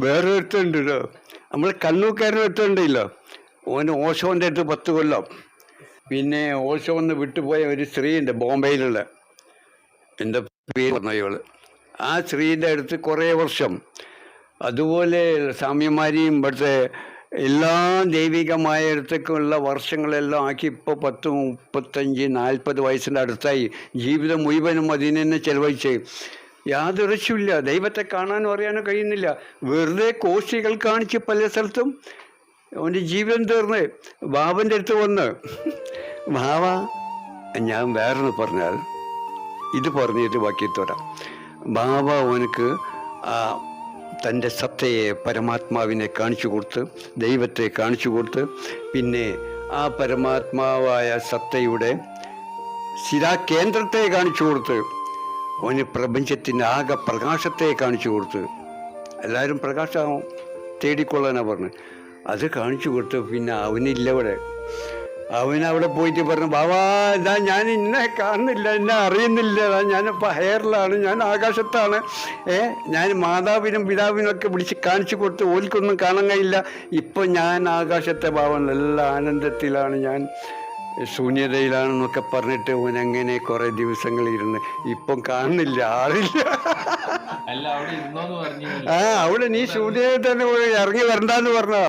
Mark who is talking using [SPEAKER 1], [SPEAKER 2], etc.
[SPEAKER 1] വേറെ ഒരുത്തുണ്ട് കേട്ടോ. നമ്മൾ കണ്ണൂക്കാരൻ ഒരുത്തുണ്ടല്ലോ, ഓന് ഓഷോൻ്റെ അടുത്ത് 10 കൊല്ലം. പിന്നെ ഓഷോ ഒന്ന് വിട്ടുപോയ ഒരു സ്ത്രീയുണ്ട് ബോംബെയിലുള്ള, എൻ്റെ പേര് പറഞ്ഞ ഇവള്. ആ സ്ത്രീൻ്റെ അടുത്ത് കുറേ വർഷം. അതുപോലെ സ്വാമിമാരെയും ഇവിടുത്തെ എല്ലാ ദൈവികമായ അടുത്തേക്കുള്ള വർഷങ്ങളെല്ലാം ആക്കി ഇപ്പോൾ 10, 35, 40 വയസ്സിൻ്റെ അടുത്തായി. ജീവിതം മുഴുവനും അതിന് തന്നെ ചെലവഴിച്ച് യാതൊരു രക്ഷയില്ല. ദൈവത്തെ കാണാനോ അറിയാനോ കഴിയുന്നില്ല. വെറുതെ കോശികൾ കാണിച്ച് പല സ്ഥലത്തും അവൻ്റെ ജീവിതം തീർന്ന് ബാബൻ്റെ അടുത്ത് വന്ന്, ബാവ ഞാൻ വേറൊന്ന് പറഞ്ഞാൽ ഇത് പറഞ്ഞിട്ട് ബാക്കി തരാം. ബാബ അവനക്ക് ആ തൻ്റെ സത്തയെ, പരമാത്മാവിനെ കാണിച്ചു കൊടുത്ത്, ദൈവത്തെ കാണിച്ചു കൊടുത്ത്, പിന്നെ ആ പരമാത്മാവായ സത്തയുടെ ശിരാകേന്ദ്രത്തെ കാണിച്ചു കൊടുത്ത്, അവന് പ്രപഞ്ചത്തിൻ്റെ ആകെ പ്രകാശത്തെ കാണിച്ചു കൊടുത്ത്. എല്ലാവരും പ്രകാശം തേടിക്കൊള്ളാനാണ് പറഞ്ഞത്. അത് കാണിച്ചു കൊടുത്ത് പിന്നെ അവനില്ലവിടെ. അവനവിടെ പോയിട്ട് പറഞ്ഞു, ബാബാ ഇതാ ഞാൻ ഇന്നെ കാണുന്നില്ല, എന്നെ അറിയുന്നില്ല, ഞാനിപ്പോൾ ഹെയറിലാണ്, ഞാൻ ആകാശത്താണ്. ഞാൻ മാതാവിനും പിതാവിനും ഒക്കെ വിളിച്ച് കാണിച്ചു കൊടുത്ത് ഓൽക്കൊന്നും കാണാൻ കഴിയില്ല. ഇപ്പം ഞാൻ ആകാശത്തെ ഭാവം നല്ല ആനന്ദത്തിലാണ്, ഞാൻ ശൂന്യതയിലാണെന്നൊക്കെ പറഞ്ഞിട്ട് ഓൻ അങ്ങനെ കുറേ ദിവസങ്ങളിരുന്ന് ഇപ്പം കാണുന്നില്ല, ആളില്ല. അവിടെ നീ ശൂന്യതയിൽ തന്നെ ഇറങ്ങി വരണ്ടെന്ന് പറഞ്ഞ